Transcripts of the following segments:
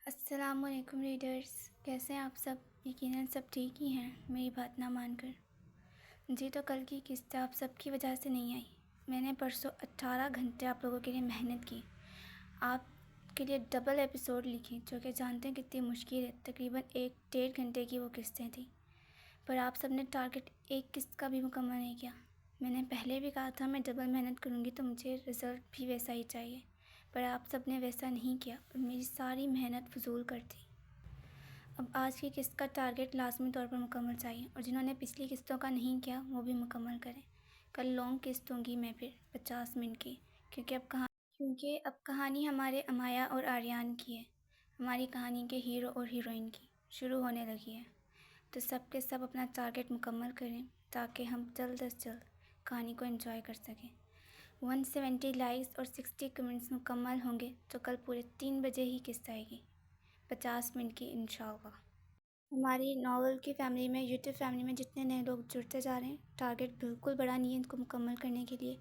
السلام علیکم ریڈرز، کیسے ہیں آپ سب؟ یقیناً سب ٹھیک ہی ہیں میری بات نہ مان کر۔ جی تو کل کی قسط آپ سب کی وجہ سے نہیں آئی۔ میں نے پرسوں 18 گھنٹے آپ لوگوں کے لیے محنت کی، آپ کے لیے ڈبل ایپیسوڈ لکھی، جو کہ جانتے ہیں کتنی مشکل ہے۔ تقریباً 1.5 گھنٹے کی وہ قسطیں تھیں، پر آپ سب نے ٹارگٹ ایک قسط کا بھی مکمل نہیں کیا۔ میں نے پہلے بھی کہا تھا میں ڈبل محنت کروں گی تو مجھے رزلٹ بھی ویسا ہی چاہیے، پر آپ سب نے ویسا نہیں کیا اور میری ساری محنت فضول کر دی۔ اب آج کی قسط کا ٹارگٹ لازمی طور پر مکمل چاہیے، اور جنہوں نے پچھلی قسطوں کا نہیں کیا وہ بھی مکمل کریں۔ کل لانگ قسط ہوں گی میں پھر 50 منٹ کی، کیونکہ اب کہانی ہمارے امایا اور آریان کی ہے، ہماری کہانی کے ہیرو اور ہیروئن کی شروع ہونے لگی ہے۔ تو سب کے سب اپنا ٹارگٹ مکمل کریں تاکہ ہم جلد از جلد کہانی کو انجوائے کر سکیں۔ 170 لائکس اور 60 کمنٹس مکمل ہوں گے تو کل پورے 3 بجے ہی قسط آئے گی، 50 منٹ کی انشاءاللہ۔ ہماری ناول کی فیملی میں، یوٹیوب فیملی میں جتنے نئے لوگ جڑتے جا رہے ہیں، ٹارگٹ بالکل بڑا نہیں ہے ان کو مکمل کرنے کے لیے۔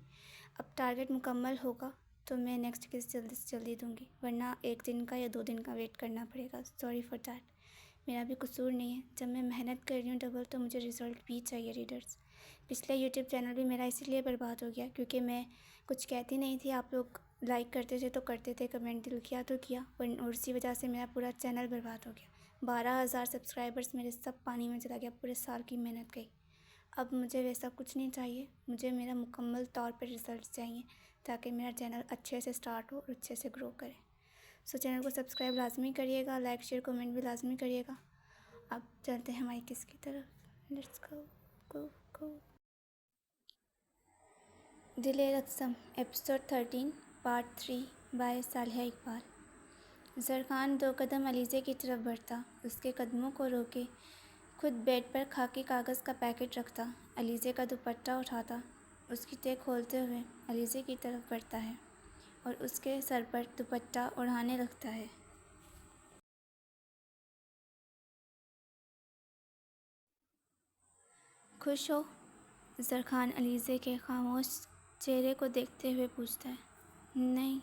اب ٹارگٹ مکمل ہوگا تو میں نیکسٹ قسط جلدی سے جلدی دوں گی، ورنہ 1 دن کا یا 2 دن کا ویٹ کرنا پڑے گا۔ سوری فار دیٹ، میرا بھی قصور نہیں ہے۔ جب میں محنت کر رہی ہوں ڈبل تو مجھے رزلٹ بھی چاہیے ریڈرز۔ پچھلے یوٹیوب چینل بھی میرا اسی لیے برباد ہو گیا کیونکہ میں کچھ کہتی نہیں تھی، آپ لوگ لائک کرتے تھے تو کرتے تھے، کمنٹ دل کیا تو کیا، اور اسی وجہ سے میرا پورا چینل برباد ہو گیا۔ 12,000 سبسکرائبرز میرے سب پانی میں چلا گیا، پورے سال کی محنت گئی۔ اب مجھے ویسا کچھ نہیں چاہیے، مجھے میرا مکمل طور پر رزلٹ چاہیے تاکہ میرا چینل اچھے سے سٹارٹ ہو اور اچھے سے گرو کرے۔ سو چینل کو سبسکرائب لازمی کریے گا، لائک شیئر کمنٹ بھی لازمی کریے گا۔ اب چلتے ہیں ہماری قسط کی طرف۔ لیٹس گو گو گو۔ دل رقصم ایپیسوڈ 13 پارٹ 3 بائے صالحہ اقبال۔ زرخان 2 قدم علیزے کی طرف بڑھتا، اس کے قدموں کو روکے خود بیڈ پر خاکی کاغذ کا پیکٹ رکھتا، علیزے کا دوپٹہ اٹھاتا، اس کی تہ کھولتے ہوئے علیزے کی طرف بڑھتا ہے اور اس کے سر پر دوپٹہ اڑھانے لگتا ہے۔ خوش ہو؟ زرخان علیزے کے خاموش چہرے کو دیکھتے ہوئے پوچھتا ہے۔ نہیں،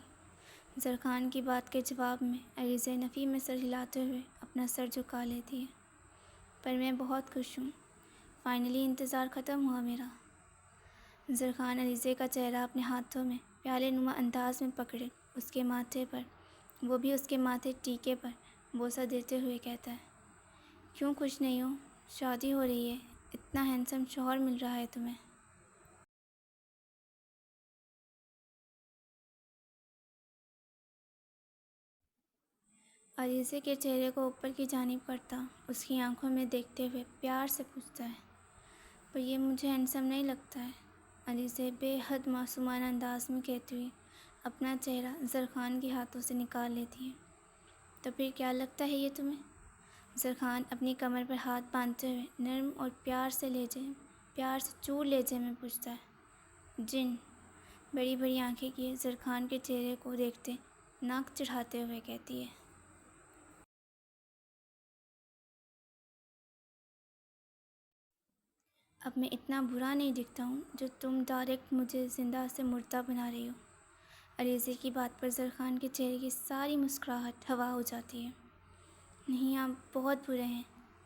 زرخان کی بات کے جواب میں علیزے نفی میں سر ہلاتے ہوئے اپنا سر جھکا لیتی ہے۔ پر میں بہت خوش ہوں، فائنلی انتظار ختم ہوا میرا۔ زرخان علیزے کا چہرہ اپنے ہاتھوں میں پیالے نما انداز میں پکڑے اس کے ماتھے پر، وہ بھی اس کے ماتھے ٹیکے پر بوسہ دیتے ہوئے کہتا ہے۔ کیوں خوش نہیں ہو؟ شادی ہو رہی ہے، اتنا ہینڈسم شوہر مل رہا ہے تمہیں۔ علیزے کے چہرے کو اوپر کی جانب کرتا، اس کی آنکھوں میں دیکھتے ہوئے پیار سے پوچھتا ہے۔ پر یہ مجھے ہینڈسم نہیں لگتا ہے، علیزے بے حد معصومانہ انداز میں کہتی ہوئی اپنا چہرہ زرخان کے ہاتھوں سے نکال لیتی ہے۔ تو پھر کیا لگتا ہے یہ تمہیں؟ زرخان اپنی کمر پر ہاتھ باندھتے ہوئے نرم اور پیار سے چور لہجے میں پوچھتا ہے۔ جن بڑی بڑی آنکھیں کیے زرخان کے چہرے کو دیکھتے ناک چڑھاتے ہوئے کہتی ہے۔ اب میں اتنا برا نہیں دکھتا ہوں جو تم ڈائریکٹ مجھے زندہ سے مردہ بنا رہی ہو۔ علیزے کی بات پر زرخان کے چہرے کی ساری مسکراہٹ ہوا ہو جاتی ہے۔ نہیں، آپ بہت برے ہیں،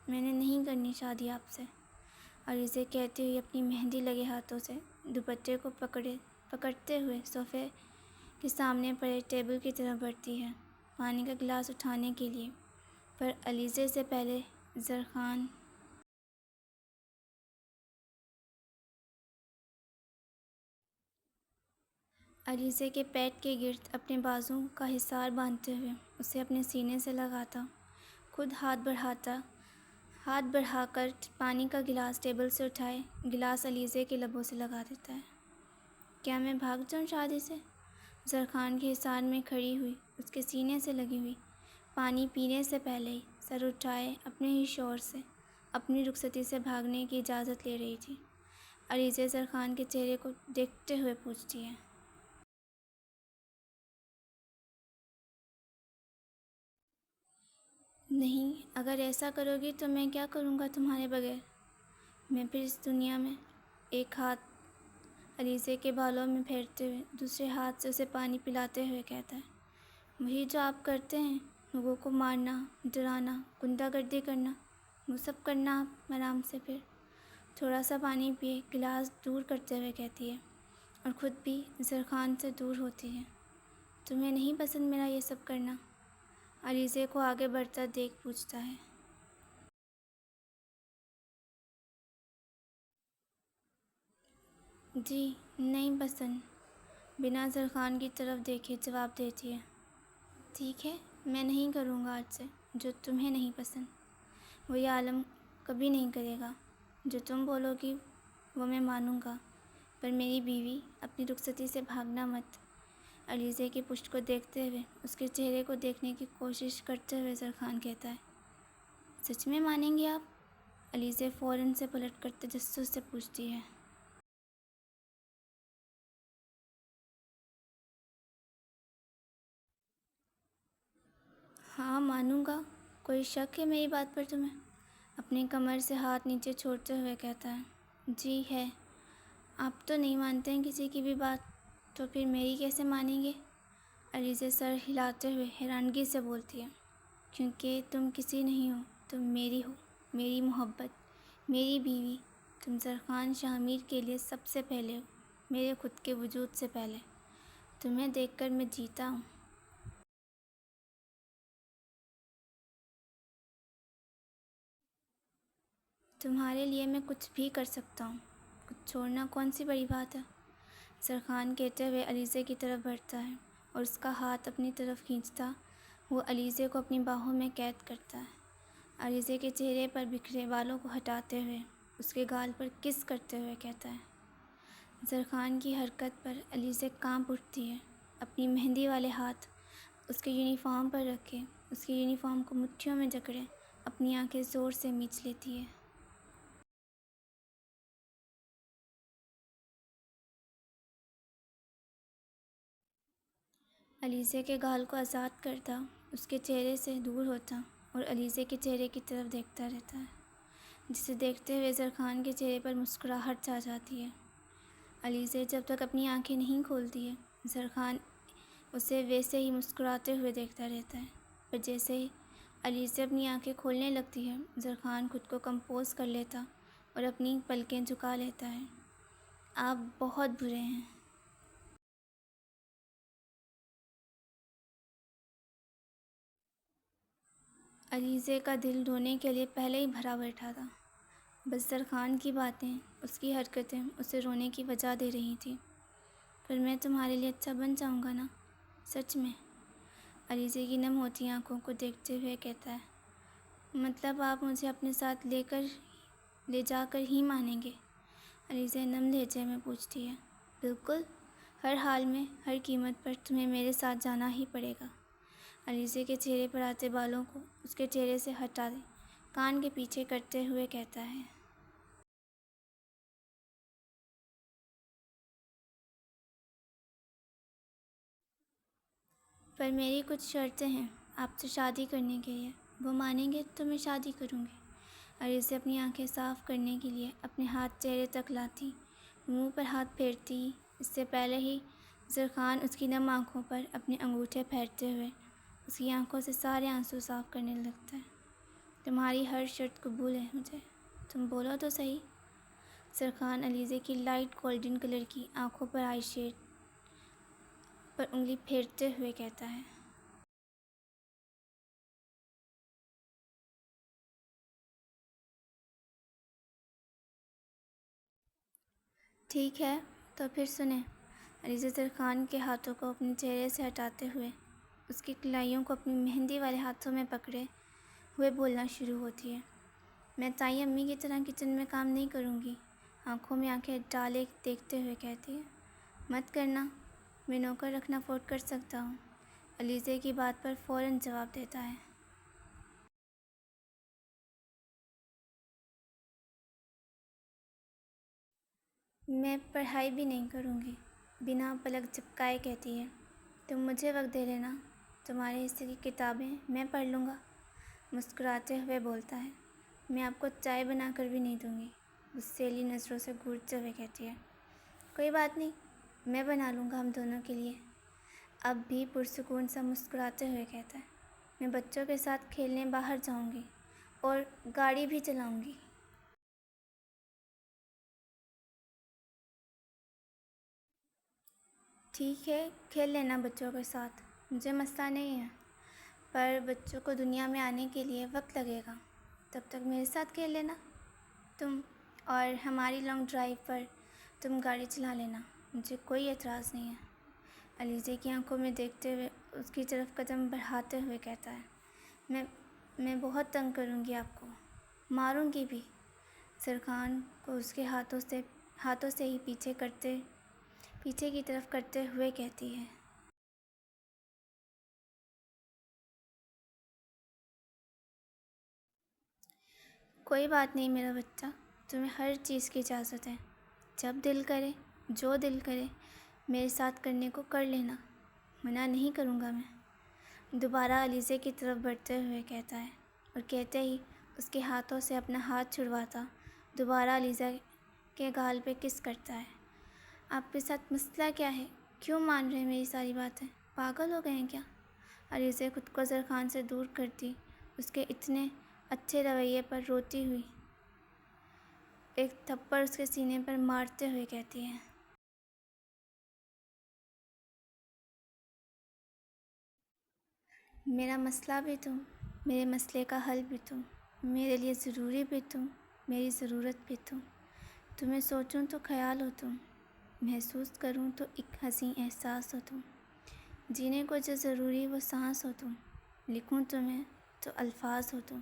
میں نے نہیں کرنی شادی آپ سے، علیزے کہتی ہوئی اپنی مہندی لگے ہاتھوں سے دوپٹے کو پکڑتے ہوئے صوفے کے سامنے پڑے ٹیبل کی طرف بڑھتی ہے پانی کا گلاس اٹھانے کے لیے، پر علیزے سے پہلے زرخان علیزے کے پیٹ کے گرد اپنے بازو کا حصار باندھتے ہوئے اسے اپنے سینے سے لگاتا، خود ہاتھ بڑھا کر پانی کا گلاس ٹیبل سے اٹھائے گلاس علیزے کے لبوں سے لگا دیتا ہے۔ کیا میں بھاگ جاؤں شادی سے؟ زرخان کے حصار میں کھڑی ہوئی اس کے سینے سے لگی ہوئی پانی پینے سے پہلے ہی سر اٹھائے اپنے ہی شوہر سے اپنی رخصتی سے بھاگنے کی اجازت لے رہی تھی۔ علیزے زرخان کے چہرے کو دیکھتے ہوئے پوچھتی ہے۔ نہیں، اگر ایسا کرو گی تو میں کیا کروں گا تمہارے بغیر؟ میں پھر اس دنیا میں؟ ایک ہاتھ علیزے کے بالوں میں پھیرتے ہوئے دوسرے ہاتھ سے اسے پانی پلاتے ہوئے کہتا ہے۔ وہی جو آپ کرتے ہیں، لوگوں کو مارنا، ڈرانا، غنڈہ گردی کرنا، وہ سب کرنا آپ آرام سے. پھر تھوڑا سا پانی پیے، گلاس دور کرتے ہوئے کہتی ہے، اور خود بھی زرخان سے دور ہوتی ہے. تمہیں نہیں پسند میرا یہ سب کرنا؟ علیزے کو آگے بڑھتا دیکھ پوچھتا ہے. جی نہیں پسند، بنا زرخان کی طرف دیکھے جواب دیتی ہے. ٹھیک ہے، میں نہیں کروں گا آج سے جو تمہیں نہیں پسند. وہ یہ عالم کبھی نہیں کرے گا. جو تم بولو گی وہ میں مانوں گا، پر میری بیوی اپنی رخصتی سے بھاگنا مت. علیزے کی پشت کو دیکھتے ہوئے، اس کے چہرے کو دیکھنے کی کوشش کرتے ہوئے زرخان کہتا ہے، سچ میں مانیں گے آپ؟ علیزے فوراً سے پلٹ کر تجسس سے پوچھتی ہے. ہاں مانوں گا. کوئی شک ہے میری بات پر تمہیں؟ اپنی کمر سے ہاتھ نیچے چھوڑتے ہوئے کہتا ہے. جی ہے. آپ تو نہیں مانتے ہیں کسی کی بھی بات، تو پھر میری کیسے مانیں گے؟ علیزے سر ہلاتے ہوئے حیرانگی سے بولتی ہے. کیونکہ تم کسی نہیں ہو، تم میری ہو، میری محبت، میری بیوی. تم زرخان شاہ میر کے لیے سب سے پہلے ہو، میرے خود کے وجود سے پہلے. تمہیں دیکھ کر میں جیتا ہوں. تمہارے لیے میں کچھ بھی کر سکتا ہوں. کچھ چھوڑنا کون سی بڑی بات ہے؟ زرخان کہتے ہوئے علیزے کی طرف بڑھتا ہے اور اس کا ہاتھ اپنی طرف کھینچتا وہ علیزے کو اپنی باہوں میں قید کرتا ہے. علیزے کے چہرے پر بکھرے بالوں کو ہٹاتے ہوئے، اس کے گال پر کس کرتے ہوئے کہتا ہے. زرخان کی حرکت پر علیزے کانپ اٹھتی ہے. اپنی مہندی والے ہاتھ اس کے یونیفارم پر رکھے، اس کے یونیفارم کو مٹھیوں میں جکڑے اپنی آنکھیں زور سے میچ لیتی ہے. علیزے کے گال کو آزاد کرتا، اس کے چہرے سے دور ہوتا اور علیزے کے چہرے کی طرف دیکھتا رہتا ہے، جسے دیکھتے ہوئے زرخان کے چہرے پر مسکراہٹ چھا جاتی ہے. علیزے جب تک اپنی آنکھیں نہیں کھولتی ہے، زرخان اسے ویسے ہی مسکراتے ہوئے دیکھتا رہتا ہے. پر جیسے ہی علیزے اپنی آنکھیں کھولنے لگتی ہے، زرخان خود کو کمپوز کر لیتا اور اپنی پلکیں جھکا لیتا ہے. آپ بہت برے ہیں. علیزے کا دل رونے کے لیے پہلے ہی بھرا بیٹھا تھا. بس زرخان کی باتیں، اس کی حرکتیں اسے رونے کی وجہ دے رہی تھیں. پر میں تمہارے لیے اچھا بن جاؤں گا نا، سچ میں. علیزے کی نم ہوتی آنکھوں کو دیکھتے ہوئے کہتا ہے. مطلب آپ مجھے اپنے ساتھ لے جا کر ہی مانیں گے؟ علیزے نم لہجے میں پوچھتی ہے. بالکل، ہر حال میں، ہر قیمت پر تمہیں میرے ساتھ جانا ہی پڑے گا. علیزے کے چہرے پر آتے بالوں کو اس کے چہرے سے ہٹا دے کان کے پیچھے کرتے ہوئے کہتا ہے. پر میری کچھ شرطیں ہیں آپ سے شادی کرنے کے لیے. وہ مانیں گے تو میں شادی کروں گی. علیزے اپنی آنکھیں صاف کرنے کے لیے اپنے ہاتھ چہرے تک لاتی، منہ پر ہاتھ پھیرتی. اس سے پہلے ہی زرخان اس کی نم آنکھوں پر اپنے انگوٹھے پھیرتے ہوئے اس کی آنکھوں سے سارے آنسو صاف کرنے لگتا ہے. تمہاری ہر شرط قبول ہے مجھے، تم بولو تو صحیح. زرخان علیزے کی لائٹ گولڈن کلر کی آنکھوں پر آئی شیڈ پر انگلی پھیرتے ہوئے کہتا ہے. ٹھیک ہے، تو پھر سنیں. علیزے زرخان کے ہاتھوں کو اپنے چہرے سے ہٹاتے ہوئے اس کی کلائیوں کو اپنی مہندی والے ہاتھوں میں پکڑے ہوئے بولنا شروع ہوتی ہے. میں تائی امی کی طرح کچن میں کام نہیں کروں گی. آنکھوں میں آنکھیں ڈالے دیکھتے ہوئے کہتی ہے. مت کرنا، میں نوکر رکھنا افورڈ کر سکتا ہوں. علیزے کی بات پر فوراً جواب دیتا ہے. میں پڑھائی بھی نہیں کروں گی. بنا پلک جھپکائے کہتی ہے. تم مجھے وقت دے لینا، تمہارے حصے کی کتابیں میں پڑھ لوں گا. مسکراتے ہوئے بولتا ہے. میں آپ کو چائے بنا کر بھی نہیں دوں گی. غصیلی نظروں سے گھورتے ہوئے کہتی ہے. کوئی بات نہیں، میں بنا لوں گا ہم دونوں کے لیے. اب بھی پرسکون سا مسکراتے ہوئے کہتا ہے. میں بچوں کے ساتھ کھیلنے باہر جاؤں گی اور گاڑی بھی چلاؤں گی۔ ٹھیک ہے، کھیل لینا بچوں کے ساتھ، مجھے مسئلہ نہیں ہے، پر بچوں کو دنیا میں آنے کے لیے وقت لگے گا، تب تک میرے ساتھ کھیل لینا تم، اور ہماری لانگ ڈرائیو پر تم گاڑی چلا لینا، مجھے کوئی اعتراض نہیں ہے۔ علیزے کی آنکھوں میں دیکھتے ہوئے اس کی طرف قدم بڑھاتے ہوئے کہتا ہے، میں بہت تنگ کروں گی آپ کو، ماروں گی بھی۔ سرخان کو اس کے ہاتھوں سے ہی پیچھے کی طرف کرتے ہوئے کہتی ہے، کوئی بات نہیں میرا بچہ، تمہیں ہر چیز کی اجازت ہے، جب دل کرے، جو دل کرے میرے ساتھ کرنے کو کر لینا، منع نہیں کروں گا میں۔ دوبارہ علیزے کی طرف بڑھتے ہوئے کہتا ہے، اور کہتے ہی اس کے ہاتھوں سے اپنا ہاتھ چھڑواتا دوبارہ علیزہ کے گال پہ کس کرتا ہے۔ آپ کے ساتھ مسئلہ کیا ہے؟ کیوں مان رہے ہیں میری ساری باتیں؟ پاگل ہو گئے ہیں کیا؟ علیزہ خود کو زرخان سے دور کرتی اس کے اتنے اچھے رویے پر روتی ہوئی ایک تھپڑ اس کے سینے پر مارتے ہوئے کہتی ہے، میرا مسئلہ بھی تم، میرے مسئلے کا حل بھی تم، میرے لیے ضروری بھی تم، میری ضرورت بھی تم، تمہیں سوچوں تو خیال ہو تم، محسوس کروں تو ایک حسین احساس ہو تم، جینے کو جو ضروری وہ سانس ہو تم، لکھوں تمہیں تو الفاظ ہو تم۔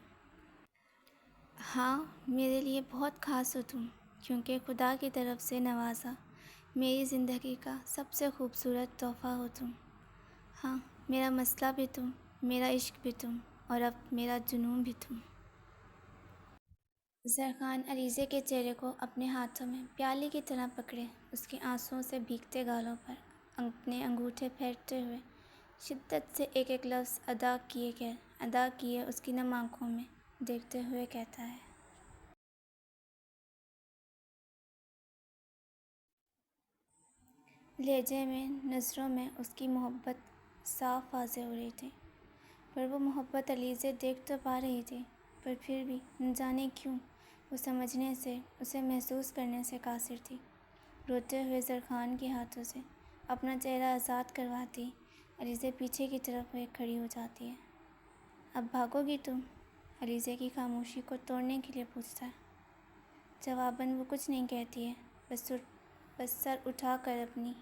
ہاں، میرے لیے بہت خاص ہو تم، کیونکہ خدا کی طرف سے نوازا میری زندگی کا سب سے خوبصورت تحفہ ہو تم۔ ہاں، میرا مسئلہ بھی تم، میرا عشق بھی تم، اور اب میرا جنون بھی تم۔ زرخان علیزے کے چہرے کو اپنے ہاتھوں میں پیالے کی طرح پکڑے اس کے آنسوؤں سے بھیگتے گالوں پر اپنے انگوٹھے پھیرتے ہوئے شدت سے ایک ایک لفظ ادا کیے اس کی نم آنکھوں میں دیکھتے ہوئے کہتا ہے، لہجے میں، نظروں میں اس کی محبت صاف واضح ہو رہی تھی، پر وہ محبت علیزے دیکھ تو پا رہی تھی، پر پھر بھی نہ جانے کیوں وہ سمجھنے سے، اسے محسوس کرنے سے قاصر تھی۔ روتے ہوئے زرخان کے ہاتھوں سے اپنا چہرہ آزاد کرواتی علیزے پیچھے کی طرف ہوئے کھڑی ہو جاتی ہے۔ اب بھاگو گی تم؟ علیزے کی خاموشی کو توڑنے کے لیے پوچھتا ہے۔ جواباً وہ کچھ نہیں کہتی ہے، بس سر اٹھا کر اپنی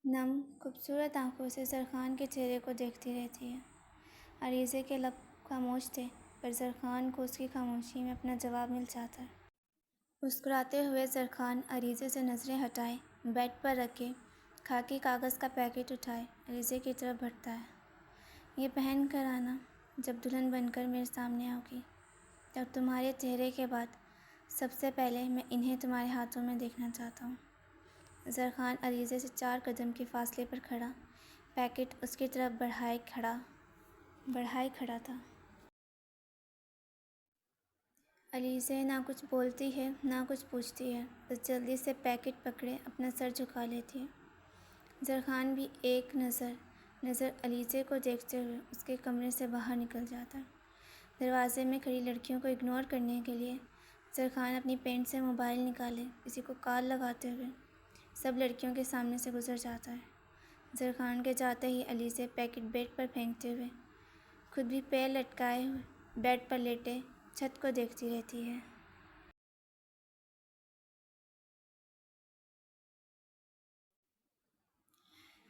نم خوبصورت آنکھوں سے زرخان کے چہرے کو دیکھتی رہتی ہے۔ علیزے کے لب خاموش تھے، پر زرخان کو اس کی خاموشی میں اپنا جواب مل جاتا ہے۔ مسکراتے ہوئے زرخان علیزے سے نظریں ہٹائے بیڈ پر رکھے خاکی کاغذ کا پیکٹ اٹھائے علیزے کی طرف بڑھتا ہے، یہ پہن کر آنا، جب دلہن بن کر میرے سامنے آؤ گی، تب تمہارے چہرے کے بعد سب سے پہلے میں انہیں تمہارے ہاتھوں میں دیکھنا چاہتا ہوں۔ زرخان علیزے سے 4 قدم کے فاصلے پر کھڑا، پیکٹ اس کی طرف بڑھائے کھڑا تھا۔ علیزے نہ کچھ بولتی ہے نہ کچھ پوچھتی ہے، بس جلدی سے پیکٹ پکڑے اپنا سر جھکا لیتی ہے۔ زرخان بھی ایک نظر علیزے کو دیکھتے ہوئے اس کے کمرے سے باہر نکل جاتا ہے۔ دروازے میں کھڑی لڑکیوں کو اگنور کرنے کے لیے زرخان اپنی پینٹ سے موبائل نکالے کسی کو کال لگاتے ہوئے سب لڑکیوں کے سامنے سے گزر جاتا ہے۔ زرخان کے جاتے ہی علیزے پیکٹ بیڈ پر پھینکتے ہوئے خود بھی پیر لٹکائے ہوئے بیڈ پر لیٹے چھت کو دیکھتی رہتی ہے۔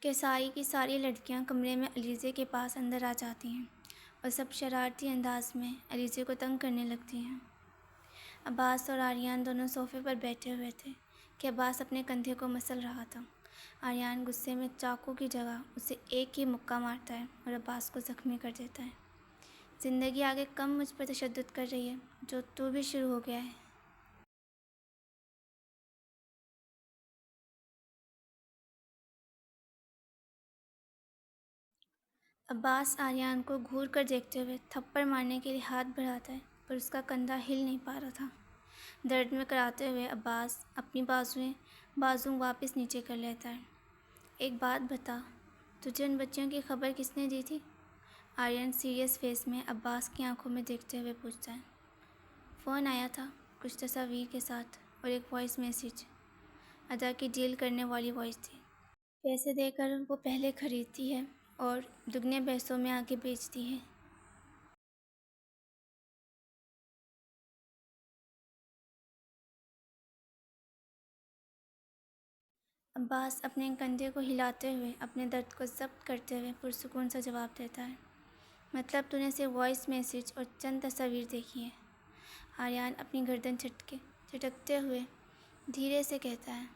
کہ ساری کی ساری لڑکیاں کمرے میں علیزے کے پاس اندر آ جاتی ہیں اور سب شرارتی انداز میں علیزے کو تنگ کرنے لگتی ہیں۔ عباس اور آریان دونوں صوفے پر بیٹھے ہوئے تھے کہ عباس اپنے کندھے کو مسل رہا تھا۔ آریان غصے میں چاقو کی جگہ اسے ایک ہی مکہ مارتا ہے اور عباس کو زخمی کر دیتا ہے۔ زندگی آگے کم مجھ پر تشدد کر رہی ہے، جو تو بھی شروع ہو گیا ہے۔ عباس آریان کو گھور کر دیکھتے ہوئے تھپڑ مارنے کے لیے ہاتھ بڑھاتا ہے، پر اس کا کندھا ہل نہیں پا رہا تھا۔ درد میں کراتے ہوئے عباس اپنی بازو واپس نیچے کر لیتا ہے۔ ایک بات بتا، تجھے ان بچیوں کی خبر کس نے دی تھی؟ آریان سیریس فیس میں عباس کی آنکھوں میں دیکھتے ہوئے پوچھتا ہے۔ فون آیا تھا، کچھ تصاویر کے ساتھ، اور ایک وائس میسیج۔ ادا کی ڈیل کرنے والی وائس تھی۔ پیسے دے کر وہ پہلے خریدتی ہے اور دگنے پیسوں میں آگے بیچتی ہے۔ عباس اپنے کندھے کو ہلاتے ہوئے اپنے درد کو ضبط کرتے ہوئے پرسکون سا جواب دیتا ہے۔ مطلب تو نے صرف وائس میسیج اور چند تصاویر دیکھی ہیں؟ آریان اپنی گردن جھٹکتے ہوئے دھیرے سے کہتا ہے۔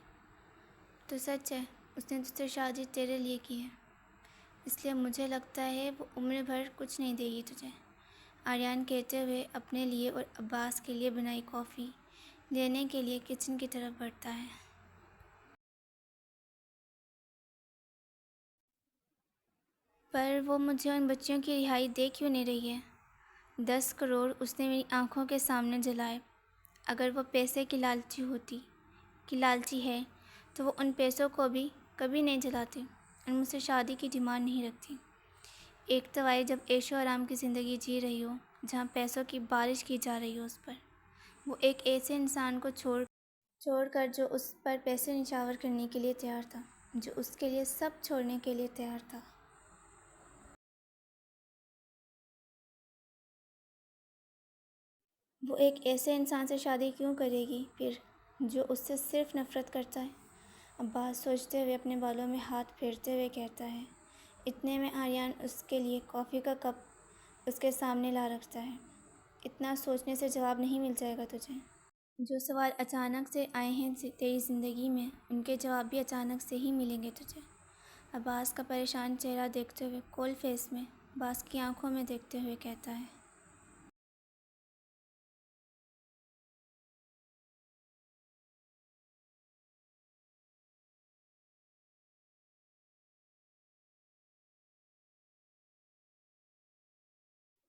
تو سچ ہے، اس نے تجھ سے شادی تیرے لیے کی ہے، اس لیے مجھے لگتا ہے وہ عمر بھر کچھ نہیں دے گی تجھے، آریان کہتے ہوئے اپنے لیے اور عباس کے لیے بنائی کافی لینے کے لیے کچن کی طرف بڑھتا ہے۔ پر وہ مجھے ان بچیوں کی رہائی دے کیوں نہیں رہی ہے؟ 10 کروڑ اس نے میری آنکھوں کے سامنے جلائے۔ اگر وہ پیسے کی لالچی ہے تو وہ ان پیسوں کو بھی کبھی نہیں جلاتی اور مجھ سے شادی کی ڈیمانڈ نہیں رکھتی۔ ایک طوائی جب عیش و آرام کی زندگی جی رہی ہو، جہاں پیسوں کی بارش کی جا رہی ہو اس پر، وہ ایک ایسے انسان کو چھوڑ کر جو اس پر پیسے نچھاور کرنے کے لیے تیار تھا، جو اس کے لیے سب چھوڑنے کے لیے تیار تھا۔ وہ ایک ایسے انسان سے شادی کیوں کرے گی پھر، جو اس سے صرف نفرت کرتا ہے؟ عباس سوچتے ہوئے اپنے بالوں میں ہاتھ پھیرتے ہوئے کہتا ہے۔ اتنے میں آریان اس کے لیے کافی کا کپ اس کے سامنے لا رکھتا ہے۔ اتنا سوچنے سے جواب نہیں مل جائے گا تجھے؟ جو سوال اچانک سے آئے ہیں تیری زندگی میں، ان کے جواب بھی اچانک سے ہی ملیں گے تجھے۔ عباس کا پریشان چہرہ دیکھتے ہوئے کول فیس میں عباس کی آنکھوں میں دیکھتے ہوئے کہتا ہے۔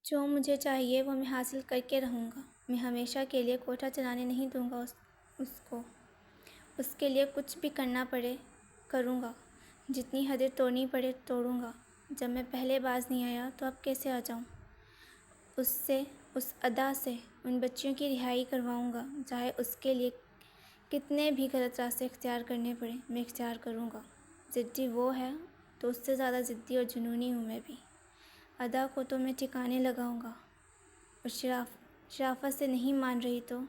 جو مجھے چاہیے وہ میں حاصل کر کے رہوں گا۔ میں ہمیشہ کے لیے کوٹھا چلانے نہیں دوں گا اس کو۔ اس کے لیے کچھ بھی کرنا پڑے کروں گا، جتنی حدیں توڑنی پڑے توڑوں گا۔ جب میں پہلے باز نہیں آیا تو اب کیسے آ جاؤں؟ اس ادا سے ان بچیوں کی رہائی کرواؤں گا، چاہے اس کے لیے کتنے بھی غلط راستے اختیار کرنے پڑے میں اختیار کروں گا۔ ضدی وہ ہے تو اس سے زیادہ ضدی اور جنونی ہوں میں بھی۔ ادا کو تو میں ٹھکانے لگاؤں گا، اور شرافت سے نہیں مان رہی تو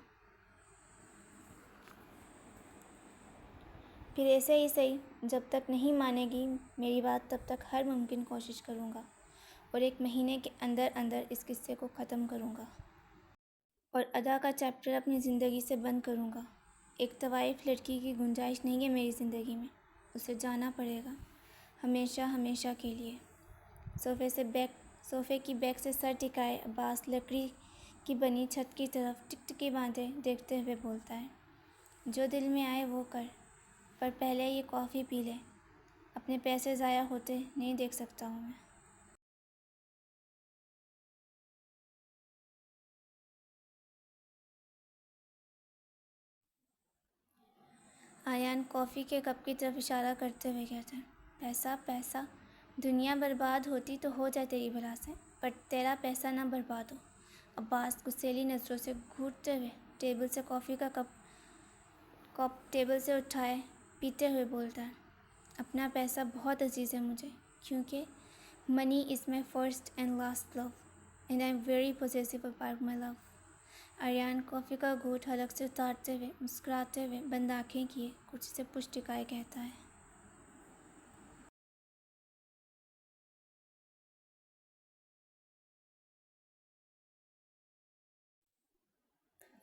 پھر ایسے ہی صحیح، جب تک نہیں مانے گی میری بات تب تک ہر ممکن کوشش کروں گا، اور 1 مہینے کے اندر اندر اس قصے کو ختم کروں گا، اور ادا کا چیپٹر اپنی زندگی سے بند کروں گا۔ ایک طوائف لڑکی کی گنجائش نہیں ہے میری زندگی میں، اسے جانا پڑے گا، ہمیشہ ہمیشہ کے لیے۔ صوفے کی بیک سے سر ٹکائے عباس لکڑی کی بنی چھت کی طرف ٹکٹکی باندھے دیکھتے ہوئے بولتا ہے۔ جو دل میں آئے وہ کر، پر پہلے یہ کافی پی لے، اپنے پیسے ضائع ہوتے نہیں دیکھ سکتا ہوں میں۔ آریان کافی کے کپ کی طرف اشارہ کرتے ہوئے کہتا ہے۔ پیسہ پیسہ، دنیا برباد ہوتی تو ہو جائے تیری بلا سے، پر تیرا پیسہ نہ برباد ہو۔ عباس غصیلی نظروں سے گھورتے ہوئے ٹیبل سے کافی کا کپ ٹیبل سے اٹھائے پیتے ہوئے بولتا ہے۔ اپنا پیسہ بہت عزیز ہے مجھے، کیونکہ money is my first and last love, and I am very possessive about my love. Aryan coffee کا گھونٹ حلق سے اتارتے ہوئے مسکراتے ہوئے بند آنکھیں کیے کرسی سے پشت ٹکائے کہتا ہے۔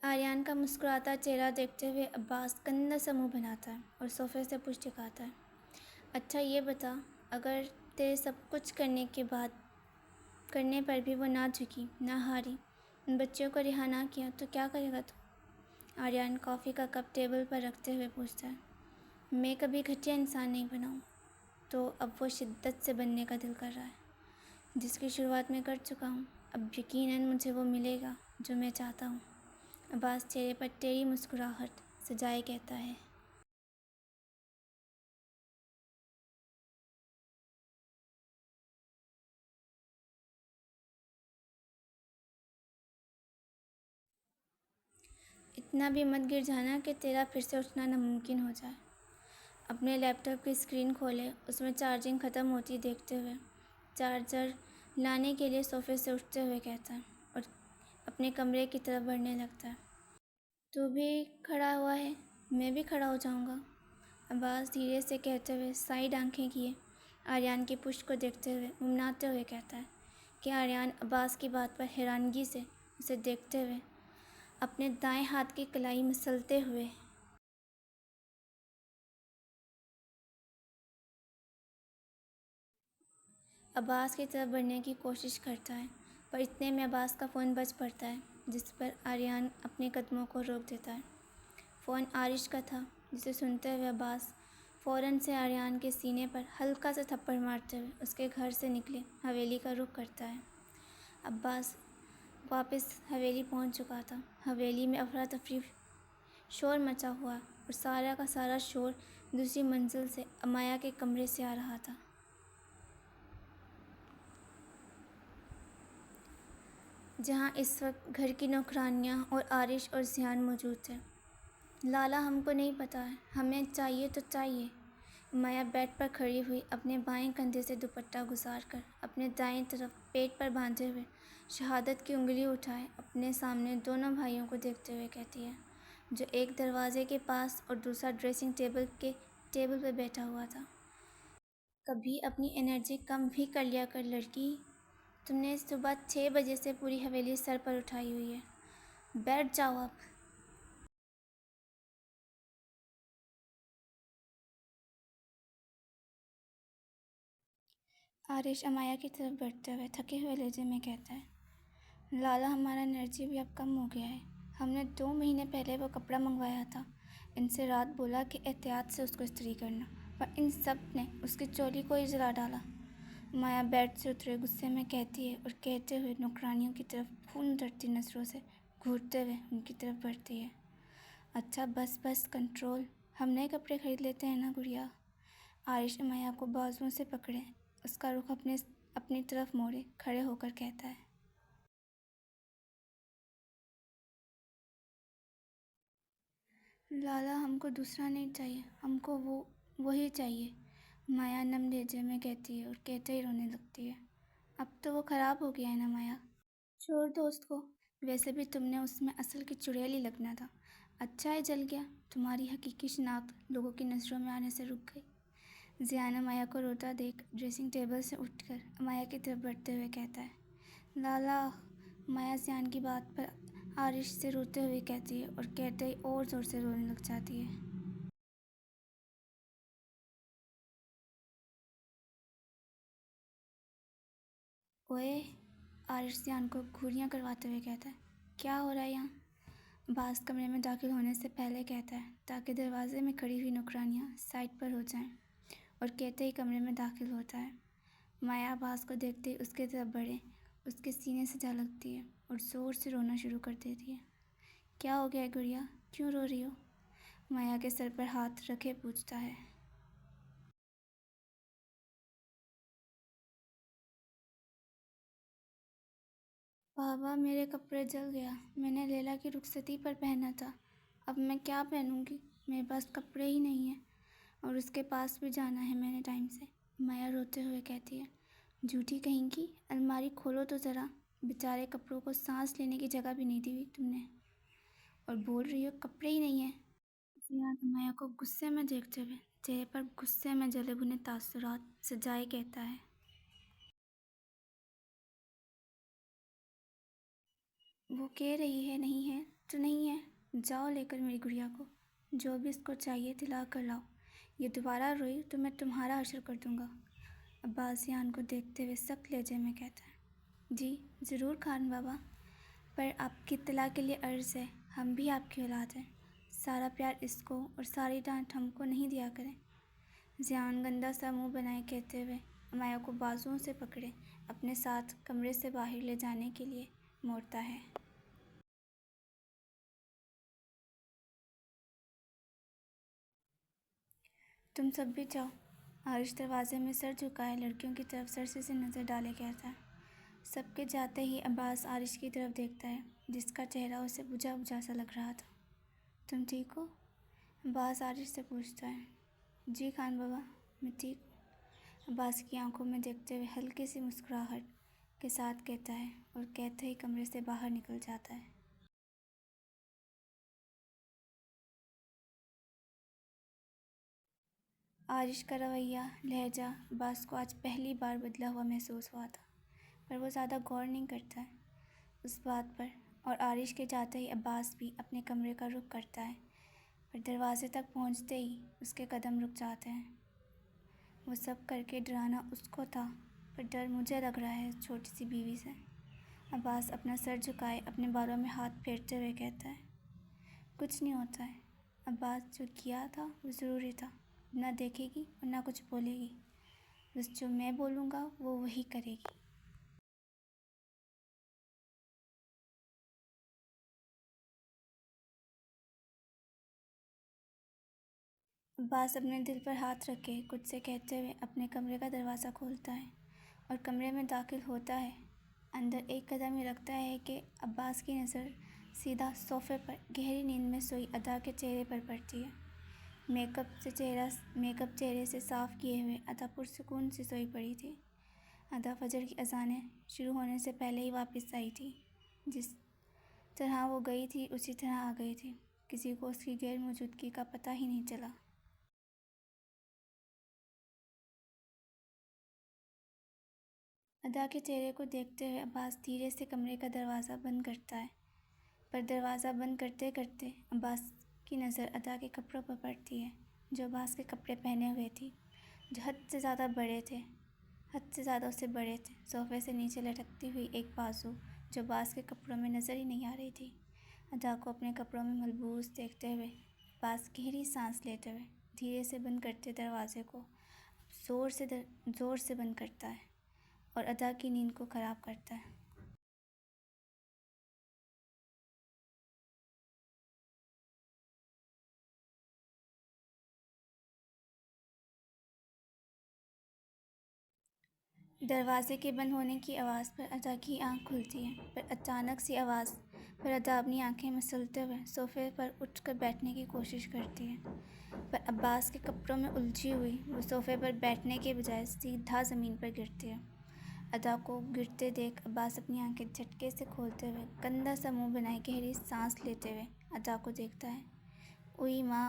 آریان کا مسکراتا چہرہ دیکھتے ہوئے عباس گندا سا منہ بناتا ہے اور صوفے سے پشت ٹکاتا ہے۔ اچھا یہ بتا، اگر تیرے سب کچھ کرنے پر بھی وہ نہ جھکی، نہ ہاری، ان بچیوں کو رہا نہ کیا تو کیا کرے گا تو؟ آریان کافی کا کپ ٹیبل پر رکھتے ہوئے پوچھتا ہے۔ میں کبھی گھٹیا انسان نہیں بنا ہوں، تو اب وہ شدت سے بننے کا دل کر رہا ہے۔ جس کی شروعات میں کر چکا ہوں۔ اب یقیناً مجھے وہ ملے گا جو میں چاہتا ہوں۔ عباس چہرے پر ٹیڑھی مسکراہٹ سجائے کہتا ہے۔ اتنا بھی مت گر جانا کہ تیرا پھر سے اٹھنا ناممکن ہو جائے۔ اپنے لیپ ٹاپ کی اسکرین کھولے، اس میں چارجنگ ختم ہوتی دیکھتے ہوئے چارجر لانے کے لیے صوفے سے اٹھتے ہوئے کہتا ہے اور اپنے کمرے کی طرف بڑھنے لگتا ہے۔ تو بھی کھڑا ہوا ہے، میں بھی کھڑا ہو جاؤں گا، عباس دھیرے سے کہتے ہوئے سائیڈ آنکھیں کیے آریان کی پشت کو دیکھتے ہوئے منمناتے ہوئے کہتا ہے کہ آریان عباس کی بات پر حیرانگی سے اسے دیکھتے ہوئے اپنے دائیں ہاتھ کی کلائی مسلتے ہوئے عباس کی طرف بڑھنے کی کوشش کرتا ہے، پر اتنے میں عباس کا فون بج پڑتا ہے، جس پر آریان اپنے قدموں کو روک دیتا ہے۔ فون عارش کا تھا، جسے سنتے ہوئے عباس فوراً سے آریان کے سینے پر ہلکا سا تھپڑ مارتے ہوئے اس کے گھر سے نکلے حویلی کا رخ کرتا ہے۔ عباس واپس حویلی پہنچ چکا تھا۔ حویلی میں افراتفری شور مچا ہوا اور سارا کا سارا شور دوسری منزل سے امایا کے کمرے سے آ رہا تھا، جہاں اس وقت گھر کی نوکرانیاں اور عارش اور ذیان موجود تھے۔ لالا ہم کو نہیں پتہ ہے، ہمیں چاہیے تو چاہیے۔ امایا بیڈ پر کھڑی ہوئی اپنے بائیں کندھے سے دوپٹہ گزار کر اپنے دائیں طرف پیٹ پر باندھے ہوئے شہادت کی انگلی اٹھائے اپنے سامنے دونوں بھائیوں کو دیکھتے ہوئے کہتی ہے، جو ایک دروازے کے پاس اور دوسرا ڈریسنگ ٹیبل پہ بیٹھا ہوا تھا۔ کبھی اپنی انرجی کم بھی کر لیا کر لڑکی، تم نے صبح 6 بجے سے پوری حویلی سر پر اٹھائی ہوئی ہے، بیٹھ جاؤ اب۔ عارش امایا کی طرف بڑھتے ہوئے تھکے ہوئے لہجے میں کہتا ہے، لالا ہمارا انرجی بھی اب کم ہو گیا ہے، ہم نے 2 مہینے پہلے وہ کپڑا منگوایا تھا، ان سے رات بولا کہ احتیاط سے اس کو استری کرنا، پر ان سب نے اس کی چولی کو ہی جلا ڈالا۔ مایا بیڈ سے اترے غصے میں کہتی ہے اور کہتے ہوئے نوکرانیوں کی طرف خون اترتی نظروں سے گھورتے ہوئے ان کی طرف بڑھتی ہے، اچھا بس بس کنٹرول، ہم نئے کپڑے خرید لیتے ہیں نا گڑیا۔ عارش امایا کو بازوؤں سے پکڑے اس کا رخ اپنی طرف موڑے کھڑے ہو کر کہتا ہے، لالا ہم کو دوسرا نہیں چاہیے، ہم کو وہی چاہیے، مایا نم لہجے میں کہتی ہے اور کہتے ہی رونے لگتی ہے۔ اب تو وہ خراب ہو گیا ہے نا مایا، چھوڑ دو اس کو، ویسے بھی تم نے اس میں اصل کی چڑیل ہی لگنا تھا، اچھا ہے جل گیا، تمہاری حقیقی شناخت لوگوں کی نظروں میں آنے سے رک گئی۔ ذیان امایا کو روتا دیکھ ڈریسنگ ٹیبل سے اٹھ کر امایا کی طرف بڑھتے ہوئے کہتا ہے، لالا۔ مایا ذیان کی بات پر عارش سے روتے ہوئے کہتی ہے اور کہتے ہی اور زور سے رونے لگ جاتی ہے۔ اوئے، عارش ذیان کو گھوریاں کرواتے ہوئے کہتا ہے، کیا ہو رہا ہے یہاں؟ باز کمرے میں داخل ہونے سے پہلے کہتا ہے تاکہ دروازے میں کھڑی ہوئی نوکرانیاں سائڈ پر ہو جائیں، اور کہتے ہی کمرے میں داخل ہوتا ہے۔ مایا عباس کو دیکھتے ہی اس کی طرف بڑھے اس کے سینے سے جا لگتی ہے اور زور سے رونا شروع کر دیتی ہے۔ کیا ہو گیا ہے گڑیا، کیوں رو رہی ہو؟ مایا کے سر پر ہاتھ رکھے پوچھتا ہے۔ بابا میرے کپڑے جل گیا، میں نے لیلا کی رخصتی پر پہنا تھا، اب میں کیا پہنوں گی، میرے پاس کپڑے ہی نہیں ہیں، اور اس کے پاس بھی جانا ہے میں نے ٹائم سے، مایا روتے ہوئے کہتی ہے۔ جھوٹی کہیں کی، الماری کھولو تو ذرا، بیچارے کپڑوں کو سانس لینے کی جگہ بھی نہیں دی ہوئی تم نے، اور بول رہی ہو کپڑے ہی نہیں ہیں۔ ذیان امایا کو غصے میں دیکھتے ہوئے چہرے پر غصے میں جلے بھنے تاثرات سجائے کہتا ہے، وہ کہہ رہی ہے نہیں ہے تو نہیں ہے، جاؤ لے کر میری گڑیا کو، جو بھی اس کو چاہیے دلا کر لاؤ، یہ دوبارہ روئی تو میں تمہارا حشر کر دوں گا۔ عباس ذیان کو دیکھتے ہوئے سخت لہجے میں کہتا ہے، جی ضرور خان بابا، پر آپ کی اطلاع کے لیے عرض ہے، ہم بھی آپ کی اولاد ہیں، سارا پیار اس کو اور ساری ڈانٹ ہم کو نہیں دیا کریں۔ ذیان گندا سا منہ بنائے کہتے ہوئے امایا کو بازوؤں سے پکڑے اپنے ساتھ کمرے سے باہر لے جانے کے لیے موڑتا ہے۔ تم سب بھی جاؤ۔ عارش دروازے میں سر جھکائے لڑکیوں کی طرف سرسے سے نظر ڈالے کہتا ہے۔ سب کے جاتے ہی عباس عارش کی طرف دیکھتا ہے جس کا چہرہ اسے بجھا بجھا سا لگ رہا تھا۔ تم ٹھیک ہو؟ عباس عارش سے پوچھتا ہے۔ جی خان بابا، میں ٹھیک ہوں، عباس کی آنکھوں میں دیکھتے ہوئے ہلکی سی مسکراہٹ کے ساتھ کہتا ہے اور کہتے ہی کمرے سے باہر نکل جاتا ہے۔ عارش کا رویہ لہجہ عباس کو آج پہلی بار بدلا ہوا محسوس ہوا تھا، پر وہ زیادہ غور نہیں کرتا ہے اس بات پر، اور عارش کے جاتے ہی عباس بھی اپنے کمرے کا رخ کرتا ہے، پر دروازے تک پہنچتے ہی اس کے قدم رک جاتے ہیں۔ وہ سب کر کے ڈرانا اس کو تھا، پر ڈر مجھے لگ رہا ہے چھوٹی سی بیوی سے۔ عباس اپنا سر جھکائے اپنے بالوں میں ہاتھ پھیرتے ہوئے کہتا ہے۔ کچھ نہیں ہوتا ہے عباس، جو کیا تھا وہ ضروری تھا، نہ دیکھے گی اور نہ کچھ بولے گی، بس جو میں بولوں گا وہ وہی کرے گی۔ عباس اپنے دل پر ہاتھ رکھے کچھ سے کہتے ہوئے اپنے کمرے کا دروازہ کھولتا ہے اور کمرے میں داخل ہوتا ہے۔ اندر ایک قدم ہی رکھتا ہے کہ عباس کی نظر سیدھا صوفے پر گہری نیند میں سوئی ادا کے چہرے پر پڑتی ہے۔ میک اپ چہرے سے صاف کیے ہوئے ادا پرسکون سے سوئی پڑی تھی۔ ادا فجر کی اذانیں شروع ہونے سے پہلے ہی واپس آئی تھی، جس طرح وہ گئی تھی اسی طرح آ گئی تھی، کسی کو اس کی غیر موجودگی کا پتہ ہی نہیں چلا۔ ادا کے چہرے کو دیکھتے ہوئے عباس دھیرے سے کمرے کا دروازہ بند کرتا ہے، پر دروازہ بند کرتے کرتے عباس کی نظر ادا کے کپڑوں پر پڑتی ہے، جو عباس کے کپڑے پہنے ہوئے تھی، جو حد سے زیادہ اسے بڑے تھے۔ صوفے سے نیچے لٹکتی ہوئی ایک بازو جو عباس کے کپڑوں میں نظر ہی نہیں آ رہی تھی۔ ادا کو اپنے کپڑوں میں ملبوس دیکھتے ہوئے عباس گہری سانس لیتے ہوئے دھیرے سے بند کرتے دروازے کو زور سے بند کرتا ہے اور ادا کی نیند کو خراب کرتا ہے۔ دروازے کے بند ہونے کی آواز پر ادا کی آنکھ کھلتی ہے، پر اچانک سی آواز پر ادا اپنی آنکھیں مسلتے ہوئے صوفے پر اٹھ کر بیٹھنے کی کوشش کرتی ہے، پر عباس کے کپڑوں میں الجھی ہوئی وہ صوفے پر بیٹھنے کے بجائے سیدھا زمین پر گرتی ہے۔ ادا کو گرتے دیکھ عباس اپنی آنکھیں جھٹکے سے کھولتے ہوئے گندا سا منہ بنائے گہری سانس لیتے ہوئے ادا کو دیکھتا ہے۔ اوئی ماں!